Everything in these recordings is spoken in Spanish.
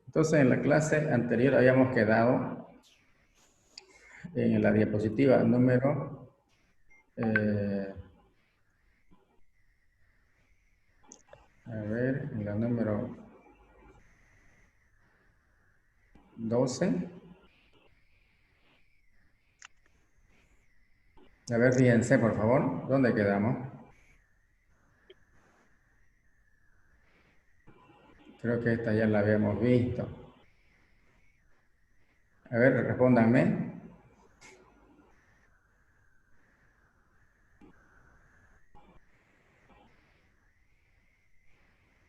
Entonces, en la clase anterior habíamos quedado en la diapositiva número en la número 12. A ver, fíjense, por favor, ¿dónde quedamos? Creo que esta ya la habíamos visto. A ver, respóndanme.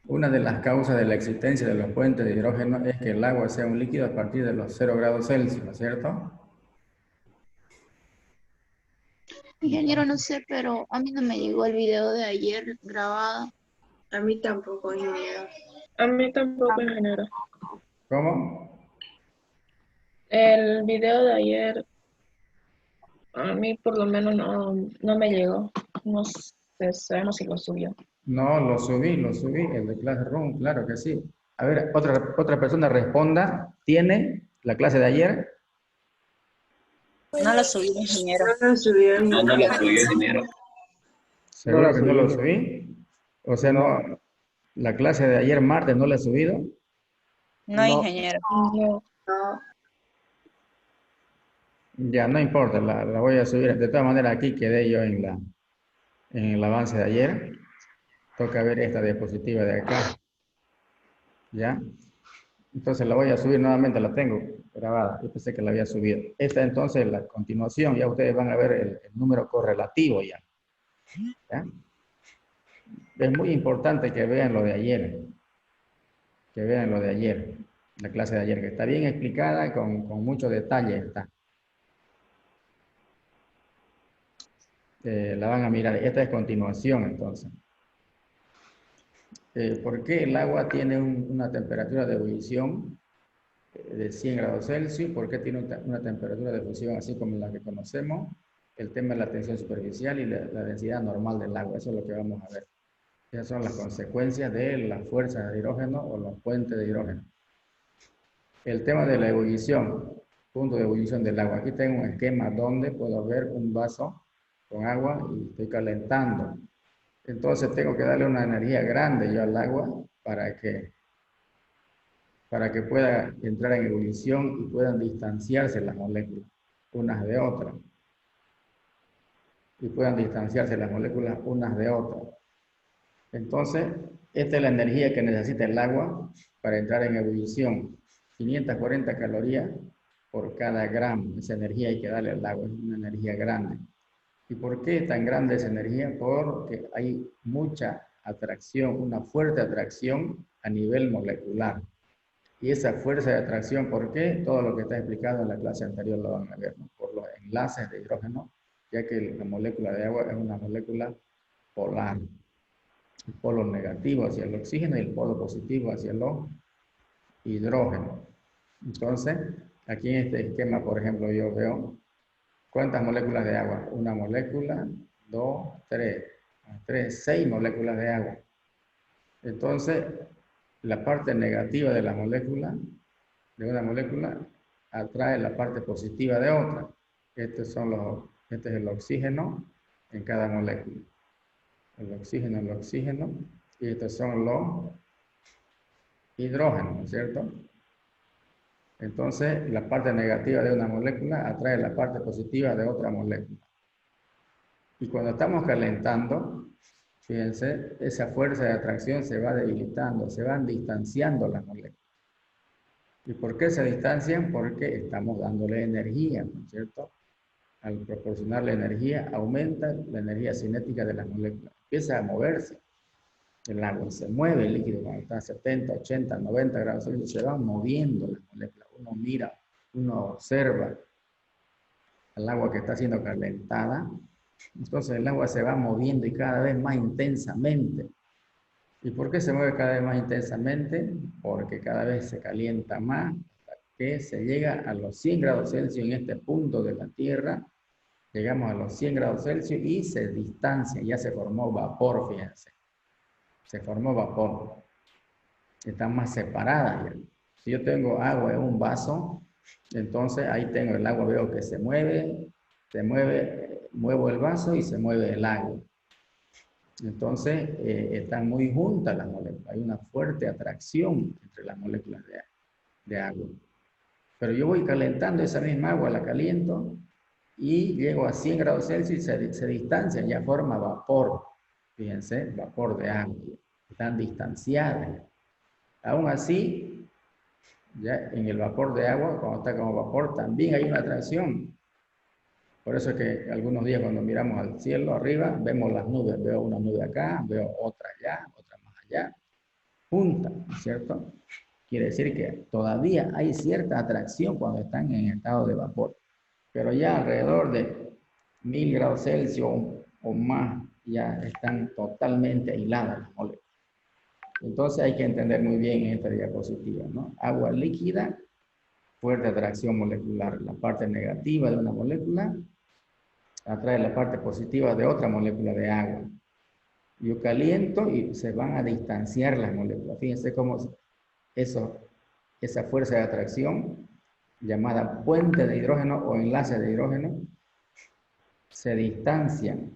Una de las causas de la existencia de los puentes de hidrógeno es que el agua sea un líquido a partir de los 0 grados Celsius, ¿no es cierto? Ingeniero, no sé, pero a mí no me llegó el video de ayer grabado. A mí tampoco, ingeniero. A mí tampoco, ingeniero. ¿Cómo? El video de ayer, a mí por lo menos no me llegó. No sé, sabemos si lo subió. No, lo subí, el de Classroom, claro que sí. A ver, otra persona responda. ¿Tiene la clase de ayer? No lo subí, ingeniero. No lo subió, No, no ingeniero. la subió dinero. ¿Seguro que no lo subí? O sea, no, la clase de ayer martes no la he subido. No, ingeniero. No. No. Ya, no importa, la voy a subir. De todas maneras, aquí quedé yo en el avance de ayer. Toca ver esta diapositiva de acá. ¿Ya? Entonces la voy a subir nuevamente, la tengo grabada. Yo pensé que la había subido. Esta entonces, la continuación, ya ustedes van a ver el número correlativo ya. ¿Ya? Es muy importante que vean lo de ayer. Que vean lo de ayer. La clase de ayer, que está bien explicada, con mucho detalle está. La van a mirar. Esta es continuación entonces. ¿Por qué el agua tiene una temperatura de ebullición de 100 grados Celsius? ¿Por qué tiene una temperatura de fusión así como la que conocemos? El tema de la tensión superficial y la densidad normal del agua. Eso es lo que vamos a ver. Esas son las consecuencias de las fuerzas de hidrógeno o los puentes de hidrógeno. El tema de la ebullición, punto de ebullición del agua. Aquí tengo un esquema donde puedo ver un vaso con agua y estoy calentando. Entonces tengo que darle una energía grande yo al agua para que pueda entrar en ebullición y puedan distanciarse las moléculas unas de otras. Y puedan distanciarse las moléculas unas de otras. Entonces, esta es la energía que necesita el agua para entrar en ebullición. 540 calorías por cada gramo. Esa energía hay que darle al agua, es una energía grande. ¿Y por qué tan grande esa energía? Porque hay mucha atracción, una fuerte atracción a nivel molecular. Y esa fuerza de atracción, ¿por qué? Todo lo que está explicado en la clase anterior lo van a ver, ¿no? Por los enlaces de hidrógeno, ya que la molécula de agua es una molécula polar. El polo negativo hacia el oxígeno y el polo positivo hacia el hidrógeno. Entonces, aquí en este esquema, por ejemplo, yo veo ¿cuántas moléculas de agua? Una molécula, dos, tres, 6 moléculas de agua. Entonces, la parte negativa de la molécula, de una molécula, atrae la parte positiva de otra. Este es el oxígeno en cada molécula. El oxígeno, y estos son los hidrógenos, ¿no es cierto? Entonces, la parte negativa de una molécula atrae la parte positiva de otra molécula. Y cuando estamos calentando, fíjense, esa fuerza de atracción se va debilitando, se van distanciando las moléculas. ¿Y por qué se distancian? Porque estamos dándole energía, ¿no es cierto? Al proporcionarle energía, aumenta la energía cinética de las moléculas. Empieza a moverse el agua, se mueve el líquido cuando está a 70, 80, 90 grados Celsius, se van moviendo las moléculas. Uno mira, uno observa al agua que está siendo calentada. Entonces el agua se va moviendo y cada vez más intensamente. ¿Y por qué se mueve cada vez más intensamente? Porque cada vez se calienta más, hasta que se llega a los 100 grados Celsius en este punto de la Tierra. Llegamos a los 100 grados Celsius y se distancia, ya se formó vapor, fíjense. Se formó vapor. Están más separadas ya. Si yo tengo agua en un vaso, entonces ahí tengo el agua, veo que se mueve, muevo el vaso y se mueve el agua. Entonces, están muy juntas las moléculas. Hay una fuerte atracción entre las moléculas de agua. Pero yo voy calentando esa misma agua, la caliento y llego a 100 grados Celsius y se distancian, ya forma vapor. Fíjense, vapor de agua. Están distanciadas. Aún así, ya en el vapor de agua, cuando está como vapor, también hay una atracción. Por eso es que algunos días cuando miramos al cielo arriba, vemos las nubes. Veo una nube acá, veo otra allá, otra más allá, juntas, ¿cierto? Quiere decir que todavía hay cierta atracción cuando están en estado de vapor. Pero ya alrededor de 1000 grados Celsius o más, ya están totalmente aisladas las moléculas. Entonces hay que entender muy bien en esta diapositiva, ¿no? Agua líquida, fuerte atracción molecular. La parte negativa de una molécula atrae la parte positiva de otra molécula de agua. Yo caliento y se van a distanciar las moléculas. Fíjense cómo esa fuerza de atracción, llamada puente de hidrógeno o enlace de hidrógeno, se distancian,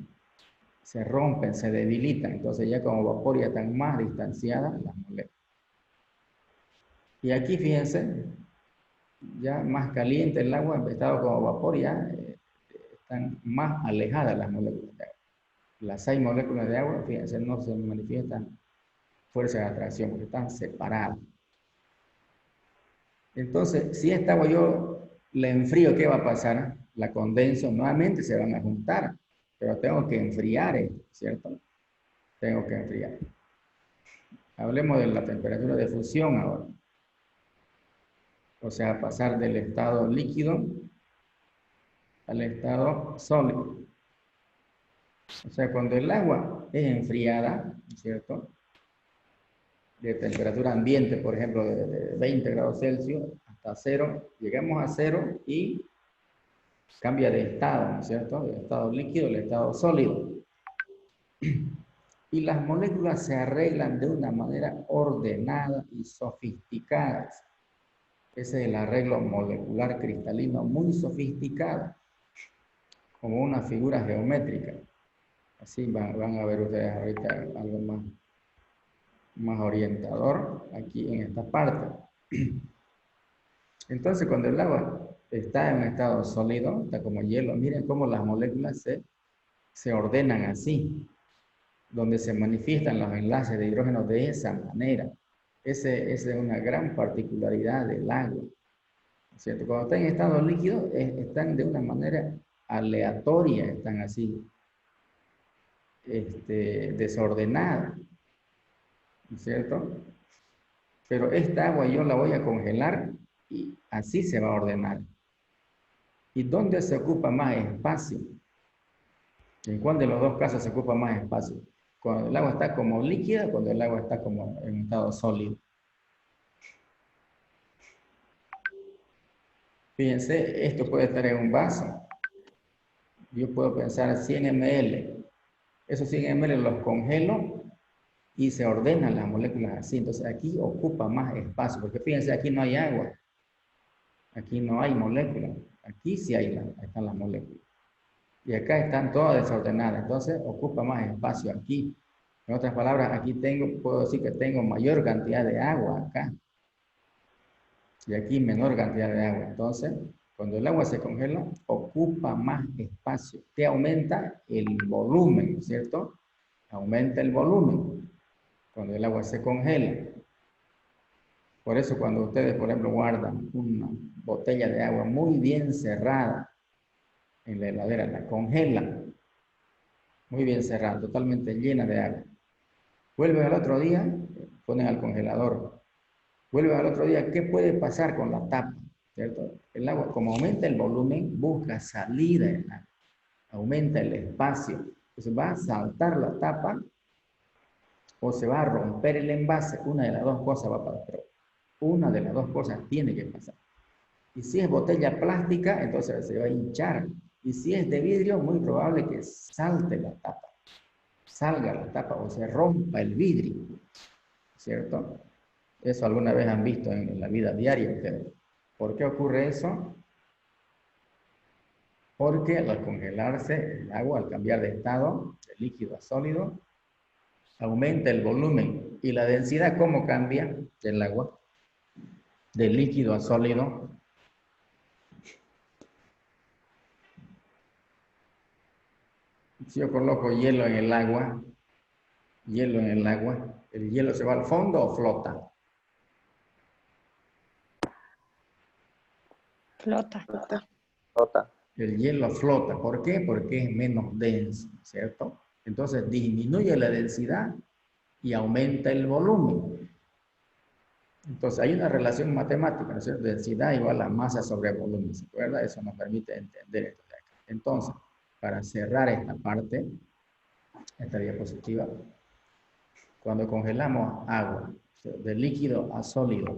se rompen, se debilitan. Entonces ya como vapor ya están más distanciadas las moléculas. Y aquí fíjense, ya más caliente el agua, en estado como vapor, ya están más alejadas las moléculas de agua. Las 6 moléculas de agua, fíjense, no se manifiestan fuerza de atracción porque están separadas. Entonces, si esta agua yo la enfrío, ¿qué va a pasar? La condenso, nuevamente se van a juntar, pero tengo que enfriar esto, ¿cierto? Tengo que enfriar. Hablemos de la temperatura de fusión ahora. O sea, pasar del estado líquido al estado sólido. O sea, cuando el agua es enfriada, ¿cierto? De temperatura ambiente, por ejemplo, de 20 grados Celsius hasta 0, llegamos a 0 y cambia de estado, ¿no es cierto? Del estado líquido al estado sólido. Y las moléculas se arreglan de una manera ordenada y sofisticada. Ese es el arreglo molecular cristalino muy sofisticado, como una figura geométrica. Así van a ver ustedes ahorita algo más orientador aquí en esta parte. Entonces, cuando el agua está en un estado sólido, está como hielo, miren cómo las moléculas se ordenan así, donde se manifiestan los enlaces de hidrógeno de esa manera. Esa es una gran particularidad del agua, ¿cierto? Cuando está en estado líquido, están de una manera aleatoria, están así, desordenada, ¿cierto? Pero esta agua yo la voy a congelar y así se va a ordenar. ¿Y dónde se ocupa más espacio? ¿En cuál de los dos casos se ocupa más espacio? Cuando el agua está como líquida, cuando el agua está como en estado sólido. Fíjense, esto puede estar en un vaso. Yo puedo pensar 100 ml. Esos 100 ml los congelo y se ordenan las moléculas así. Entonces aquí ocupa más espacio, porque fíjense, aquí no hay agua. Aquí no hay moléculas. Aquí sí están las moléculas. Y acá están todas desordenadas. Entonces ocupa más espacio aquí. En otras palabras, aquí puedo decir que tengo mayor cantidad de agua acá. Y aquí menor cantidad de agua. Entonces, cuando el agua se congela, ocupa más espacio. Que aumenta el volumen, ¿cierto? Aumenta el volumen cuando el agua se congela. Por eso cuando ustedes, por ejemplo, guardan una botella de agua muy bien cerrada en la heladera, la congelan, muy bien cerrada, totalmente llena de agua. Vuelven al otro día, ponen al congelador. Vuelven al otro día, ¿qué puede pasar con la tapa? ¿Cierto? El agua, como aumenta el volumen, busca salida del agua. Aumenta el espacio. Entonces va a saltar la tapa o se va a romper el envase. Una de las dos cosas va a pasar. Una de las dos cosas tiene que pasar. Y si es botella plástica, entonces se va a hinchar. Y si es de vidrio, muy probable que salte la tapa. Salga la tapa o se rompa el vidrio. ¿Cierto? Eso alguna vez han visto en la vida diaria ustedes. ¿Por qué ocurre eso? Porque al congelarse el agua, al cambiar de estado, de líquido a sólido, aumenta el volumen y la densidad. ¿Cómo cambia del agua? De líquido a sólido. Si yo coloco hielo en el agua, ¿el hielo se va al fondo o flota? Flota. Flota. El hielo flota. ¿Por qué? Porque es menos denso, ¿cierto? Entonces disminuye la densidad y aumenta el volumen. Entonces hay una relación matemática, ¿no es cierto? Densidad igual a masa sobre volumen, ¿se acuerda? Eso nos permite entender esto de acá. Entonces, para cerrar esta parte, esta diapositiva, cuando congelamos agua de líquido a sólido,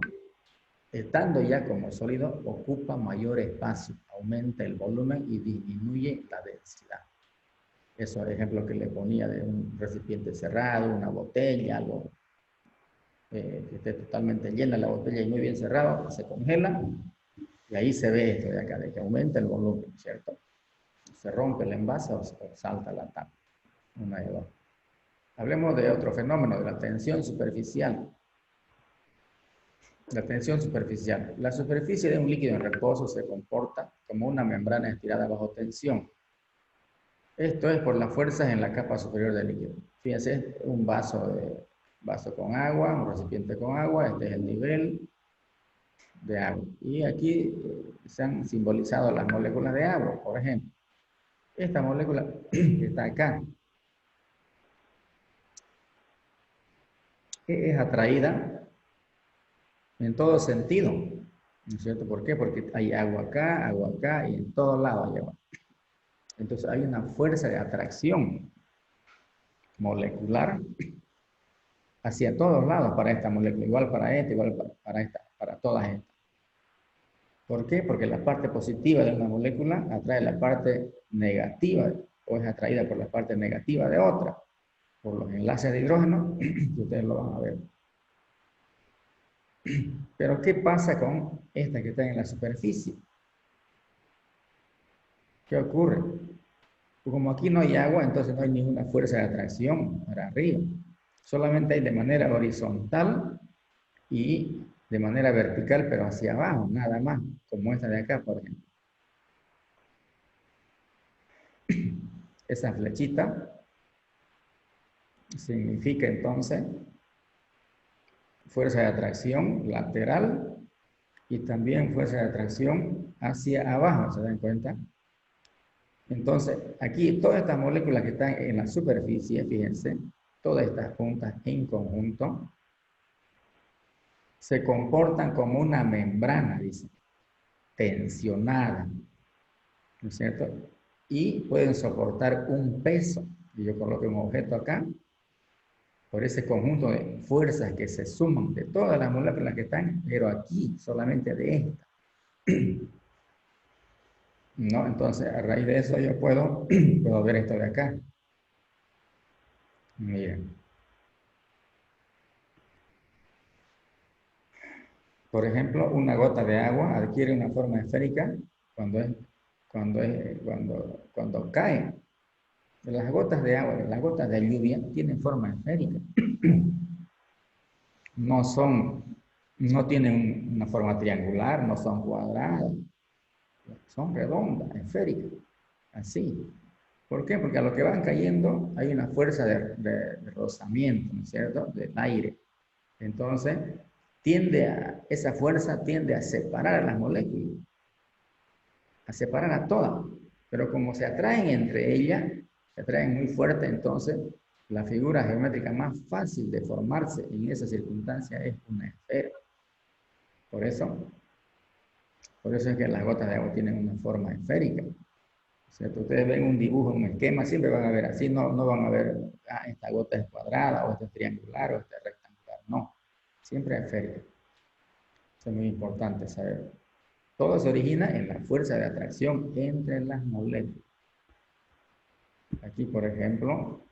estando ya como sólido, ocupa mayor espacio, aumenta el volumen y disminuye la densidad. Esos ejemplos que le ponía de un recipiente cerrado, una botella, algo que esté totalmente llena la botella y muy bien cerrado, se congela y ahí se ve esto de acá, de que aumenta el volumen, ¿cierto? Se rompe el envase o salta la tapa. Una de dos. Hablemos de otro fenómeno, de la tensión superficial. La tensión superficial. La superficie de un líquido en reposo se comporta como una membrana estirada bajo tensión. Esto es por las fuerzas en la capa superior del líquido. Fíjense, un vaso con agua, un recipiente con agua, este es el nivel de agua. Y aquí se han simbolizado las moléculas de agua, por ejemplo. Esta molécula que está acá es atraída en todo sentido, ¿no es cierto? ¿Por qué? Porque hay agua acá y en todos lados hay agua. Entonces hay una fuerza de atracción molecular hacia todos lados para esta molécula, igual para esta, igual para esta, para todas estas. ¿Por qué? Porque la parte positiva de una molécula atrae la parte negativa o es atraída por la parte negativa de otra, por los enlaces de hidrógeno, que ustedes lo van a ver. Pero ¿qué pasa con esta que está en la superficie? ¿Qué ocurre? Pues como aquí no hay agua, entonces no hay ninguna fuerza de atracción para arriba. Solamente hay de manera horizontal y de manera vertical, pero hacia abajo, nada más, como esta de acá, por ejemplo. Esa flechita significa entonces fuerza de atracción lateral y también fuerza de atracción hacia abajo, ¿se dan cuenta? Entonces, aquí todas estas moléculas que están en la superficie, fíjense, todas estas puntas en conjunto, se comportan como una membrana, dice, tensionada, ¿no es cierto? Y pueden soportar un peso. Y yo coloco un objeto acá, por ese conjunto de fuerzas que se suman de todas las moléculas que están, pero aquí solamente de esta. ¿No? Entonces, a raíz de eso yo puedo ver esto de acá. Miren. Por ejemplo, una gota de agua adquiere una forma esférica cuando cae. Las gotas de agua, las gotas de lluvia tienen forma esférica. No tienen una forma triangular, no son cuadradas, son redondas, esféricas, así. ¿Por qué? Porque a lo que van cayendo hay una fuerza de rozamiento, ¿no es cierto?, del aire. Entonces, esa fuerza tiende a separar a las moléculas, a separar a todas. Pero como se atraen entre ellas, se atraen muy fuerte, entonces la figura geométrica más fácil de formarse en esa circunstancia es una esfera. Por eso es que las gotas de agua tienen una forma esférica. ¿Cierto? Ustedes ven un dibujo, un esquema, siempre van a ver así, no van a ver, esta gota es cuadrada, o esta es triangular, o esta es rectangular, no. Siempre esférica. Eso es muy importante saber. Todo se origina en la fuerza de atracción entre las moléculas. Aquí, por ejemplo,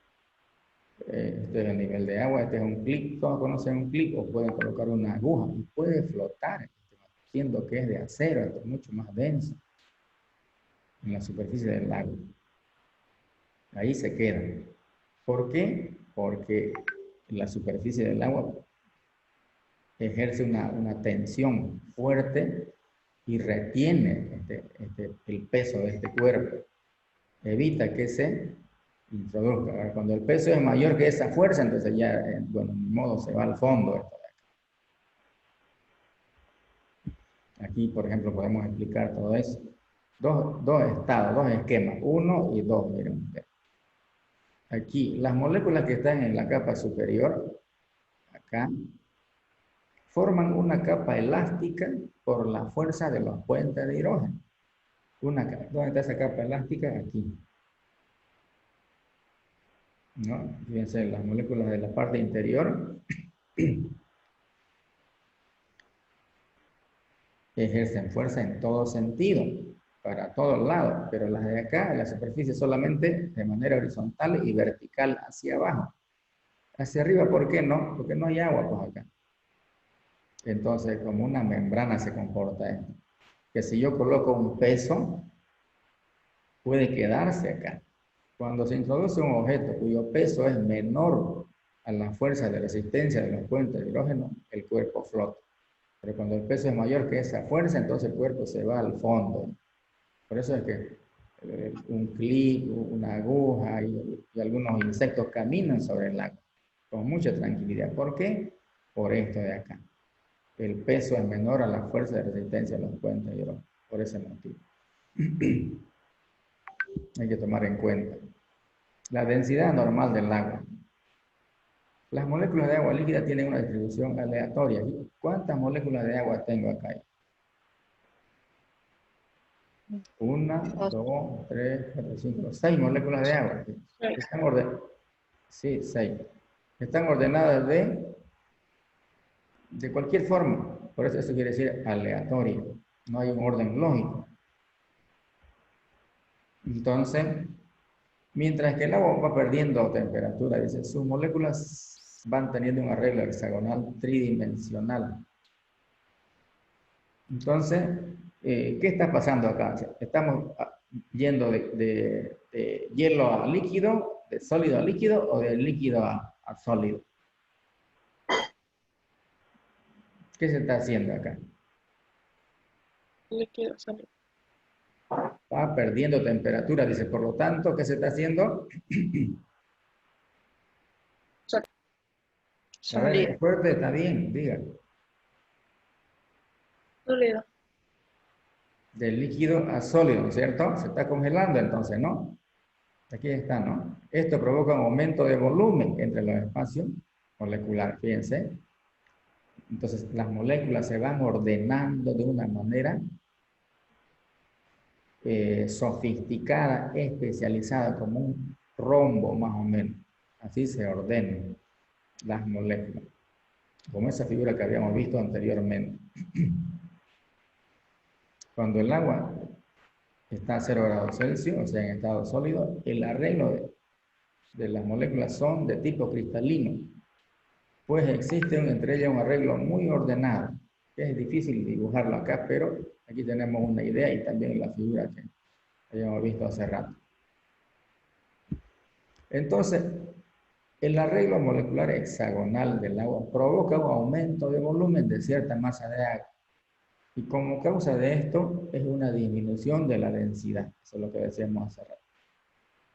Este es el nivel de agua, este es un clic, todos conocen un clic, o pueden colocar una aguja y puede flotar, siendo que es de acero, esto es mucho más denso en la superficie del lago. Ahí se queda. ¿Por qué? Porque la superficie del agua ejerce una tensión fuerte y retiene el peso de este cuerpo. Evita que se introduzca. Ahora, cuando el peso es mayor que esa fuerza, entonces ya, bueno, ni modo, se va al fondo esto de acá. Aquí, por ejemplo, podemos explicar todo eso. Dos estados, dos esquemas, 1 y 2, miren ustedes. Aquí, las moléculas que están en la capa superior, acá, forman una capa elástica por la fuerza de los puentes de hidrógeno. ¿Dónde está esa capa elástica? Aquí. ¿No? Fíjense, las moléculas de la parte interior ejercen fuerza en todo sentido, para todos lados, pero las de acá, en la superficie, solamente de manera horizontal y vertical hacia abajo. Hacia arriba, ¿por qué no? Porque no hay agua, pues acá. Entonces, como una membrana se comporta esto. Que si yo coloco un peso, puede quedarse acá. Cuando se introduce un objeto cuyo peso es menor a la fuerza de resistencia de los puentes de hidrógeno, el cuerpo flota. Pero cuando el peso es mayor que esa fuerza, entonces el cuerpo se va al fondo. Por eso es que un clic, una aguja y algunos insectos caminan sobre el lago con mucha tranquilidad. ¿Por qué? Por esto de acá. El peso es menor a la fuerza de resistencia de los puentes de hidrógeno. Por ese motivo. Hay que tomar en cuenta la densidad normal del agua. Las moléculas de agua líquida tienen una distribución aleatoria. ¿Cuántas moléculas de agua tengo acá? 1, 2, 3, 4, 5, 6 moléculas de agua. Están ordenadas. Sí, 6. Están ordenadas de cualquier forma. Por eso quiere decir aleatorio. No hay un orden lógico. Entonces, mientras que el agua va perdiendo temperatura, dice, sus moléculas van teniendo un arreglo hexagonal tridimensional. Entonces, ¿qué está pasando acá? ¿Estamos yendo de hielo a líquido, de sólido a líquido o de líquido a sólido? ¿Qué se está haciendo acá? Líquido, sólido. Va perdiendo temperatura, dice, por lo tanto, ¿qué se está haciendo? A ver, fuerte, está bien, diga. Sólido. Del líquido a sólido, ¿no es cierto? Se está congelando entonces, ¿no? Aquí está, ¿no? Esto provoca un aumento de volumen entre los espacios moleculares, fíjense. Entonces, las moléculas se van ordenando de una manera sofisticada, especializada, como un rombo más o menos. Así se ordenan las moléculas, como esa figura que habíamos visto anteriormente. Cuando el agua está a 0 grados Celsius, o sea, en estado sólido, el arreglo de las moléculas son de tipo cristalino, pues existe entre ellas un arreglo muy ordenado, que es difícil dibujarlo acá, pero aquí tenemos una idea y también la figura que habíamos visto hace rato. Entonces, el arreglo molecular hexagonal del agua provoca un aumento de volumen de cierta masa de agua. Y como causa de esto es una disminución de la densidad. Eso es lo que decíamos hace rato.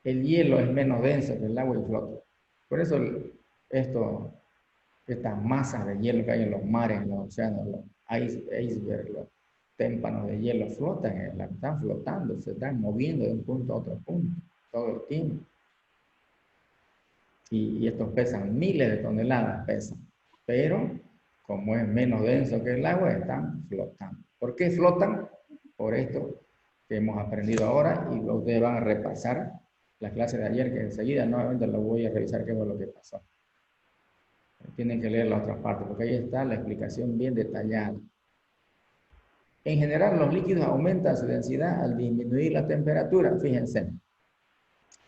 El hielo es menos denso que el agua y flota. Por eso estas masas de hielo que hay en los mares, en los océanos, los icebergs, los témpanos de hielo flotan, están flotando, se están moviendo de un punto a otro punto todo el tiempo. Y estos pesan miles de toneladas, pesan. Pero, como es menos denso que el agua, están flotando. ¿Por qué flotan? Por esto que hemos aprendido ahora y ustedes van a repasar la clase de ayer, que enseguida nuevamente lo voy a revisar qué fue lo que pasó. Tienen que leer la otra parte, porque ahí está la explicación bien detallada. En general, los líquidos aumentan su densidad al disminuir la temperatura, fíjense.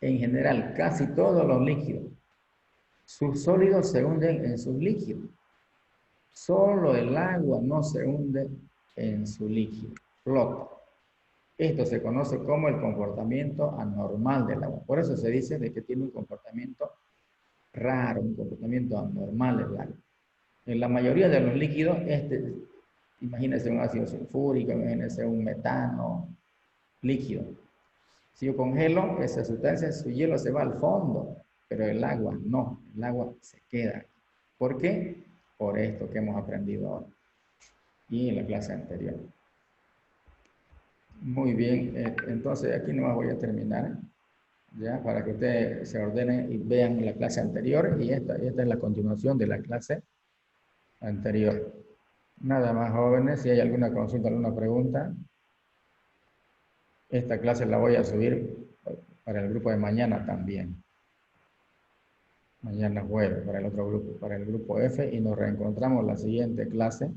En general, casi todos los líquidos sus sólidos se hunden en sus líquidos. Solo el agua no se hunde en su líquido, flota. Esto se conoce como el comportamiento anormal del agua. Por eso se dice de que tiene un comportamiento raro, un comportamiento anormal el agua. En la mayoría de los líquidos, imagínense un ácido sulfúrico, imagínense un metano líquido. Si yo congelo esa sustancia, su hielo se va al fondo, pero el agua no, el agua se queda. ¿Por qué? Por esto que hemos aprendido ahora y en la clase anterior. Muy bien, entonces aquí nomás voy a terminar, ya, para que ustedes se ordenen y vean la clase anterior, y esta es la continuación de la clase anterior. Nada más, jóvenes, si hay alguna consulta, alguna pregunta, esta clase la voy a subir para el grupo de mañana también. Mañana jueves para el otro grupo, para el grupo F, y nos reencontramos la siguiente clase